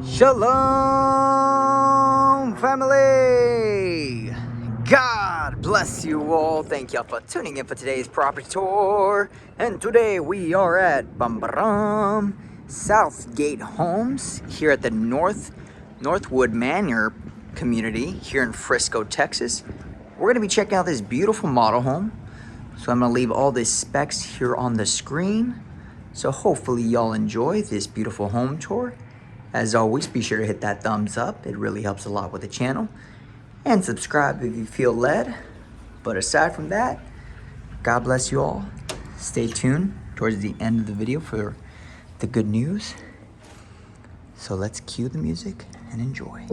Shalom, family! God bless you all. Thank y'all for tuning in for today's property tour. And today we are at Southgate Homes here at the Northwood Manor community here in Frisco, Texas. We're going to be checking out this beautiful model home. So I'm going to leave all the specs here on the screen. So hopefully y'all enjoy this beautiful home tour. As always, be sure to hit that thumbs up. It really helps a lot with the channel. And subscribe if you feel led. But aside from that, God bless you all. Stay tuned towards the end of the video for the good news. So let's cue the music and enjoy.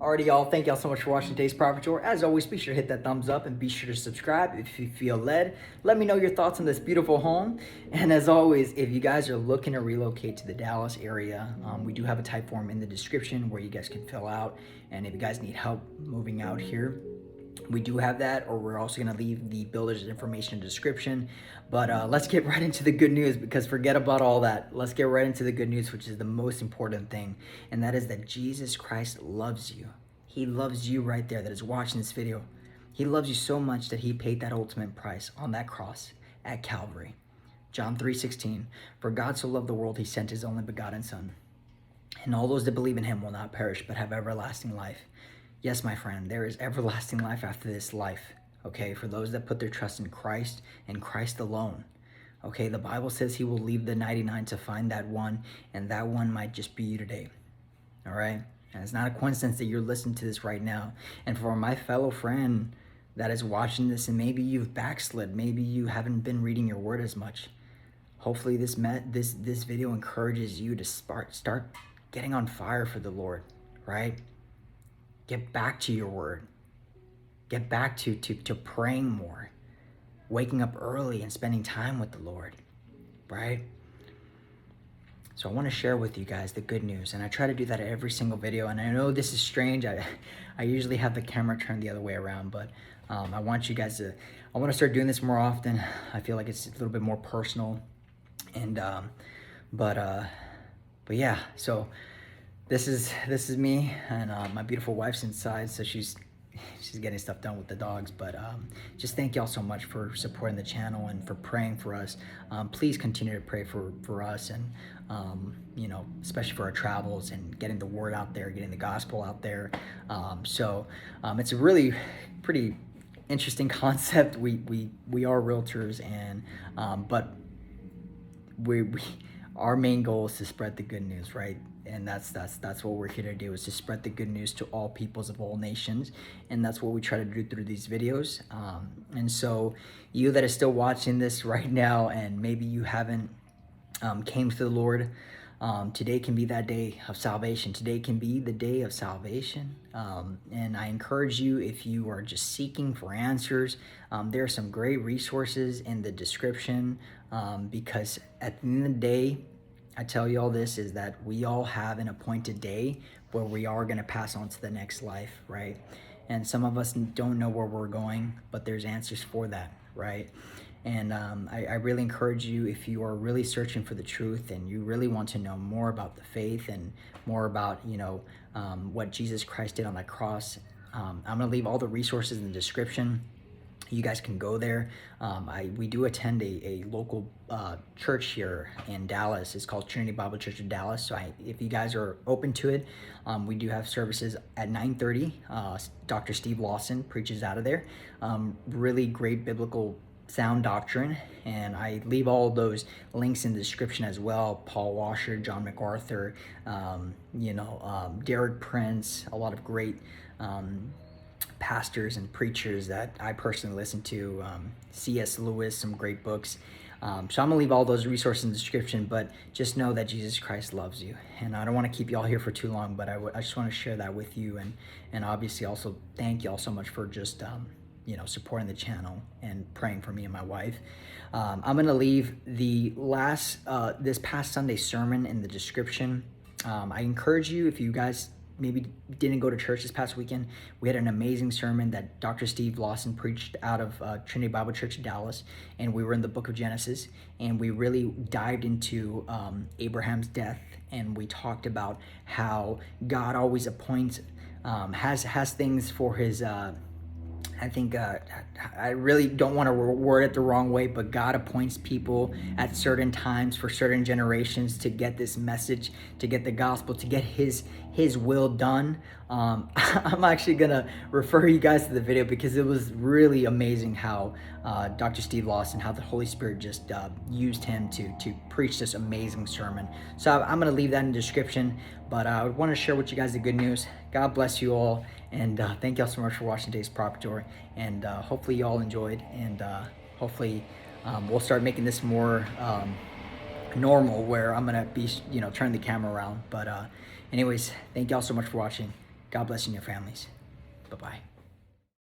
Alrighty, y'all. Thank y'all so much for watching today's Prophet Tour. As always, be sure to hit that thumbs up and be sure to subscribe if you feel led. Let me know your thoughts on this beautiful home. And as always, if you guys are looking to relocate to the Dallas area, we do have a type form in the description where you guys can fill out. And if you guys need help moving out here, we do have that, or we're also going to leave the builder's information in the description. But let's get right into the good news, because forget about all that. Let's get right into the good news, which is the most important thing, and that is that Jesus Christ loves you. He loves you right there that is watching this video. He loves you so much that he paid that ultimate price on that cross at Calvary. John 3:16, for God so loved the world, he sent his only begotten Son. And all those that believe in him will not perish, but have everlasting life. Yes, my friend, there is everlasting life after this life, okay, for those that put their trust in Christ and Christ alone. Okay, the Bible says he will leave the 99 to find that one, and that one might just be you today, all right? And it's not a coincidence that you're listening to this right now. And for my fellow friend that is watching this, and maybe you've backslid, maybe you haven't been reading your word as much, hopefully this video encourages you to start getting on fire for the Lord, right? Get back to your word. Get back to praying more, waking up early and spending time with the Lord, right? So I want to share with you guys the good news, and I try to do that at every single video. And I know this is strange. I usually have the camera turned the other way around, but I want you guys to. I want to start doing this more often. I feel like it's a little bit more personal, and but yeah. So this is me, and my beautiful wife's inside, so she's getting stuff done with the dogs. But just thank y'all so much for supporting the channel and for praying for us. Please continue to pray for us, and you know, especially for our travels and getting the word out there, getting the gospel out there. So it's a really pretty interesting concept. We are realtors, and but our main goal is to spread the good news, right? And that's what we're here to do, is to spread the good news to all peoples of all nations. And that's what we try to do through these videos. And so you that are still watching this right now, and maybe you haven't came to the Lord, today can be that day of salvation. Today can be the day of salvation. And I encourage you, if you are just seeking for answers, there are some great resources in the description, because at the end of the day, I tell you all this, is that we all have an appointed day where we are going to pass on to the next life, right? And some of us don't know where we're going, but there's answers for that, right? And I really encourage you, if you are really searching for the truth and you really want to know more about the faith and more about, you know, what Jesus Christ did on that cross, I'm going to leave all the resources in the description. You guys can go there. We do attend a local church here in Dallas. It's called Trinity Bible Church of Dallas. So if you guys are open to it, we do have services at 9:30. Dr. Steve LAWSON preaches out of there. Really great biblical sound doctrine, and I leave all those links in the description as well. Paul Washer, John MacArthur, you know, Derek Prince, a lot of great pastors and preachers that I personally listen to, C.S. Lewis, some great books. So I'm gonna leave all those resources in the description, but just know that Jesus Christ loves you. And I don't want to keep you all here for too long, but I just want to share that with you, and obviously also thank you all so much for just you know, supporting the channel and praying for me and my wife. I'm gonna leave the last this past Sunday sermon in the description. I encourage you, if you guys maybe didn't go to church this past weekend, we had an amazing sermon that Dr. Steve Lawson preached out of Trinity Bible Church, Dallas, and we were in the book of Genesis, and we really dived into Abraham's death, and we talked about how God always appoints, has things for his, I think I really don't want to word it the wrong way, but God appoints people at certain times for certain generations to get this message, to get the gospel, to get his will done. I'm actually gonna refer you guys to the video because it was really amazing how Dr. Steve Lawson, how the Holy Spirit just used him to preach this amazing sermon. So I'm gonna leave that in the description, but I want to share with you guys the good news. God bless you all, and thank y'all so much for watching today's property, and hopefully you all enjoyed, and hopefully we'll start making this more normal, where I'm gonna be, turning the camera around. But anyways, thank y'all so much for watching. God bless you and your families. Bye-bye.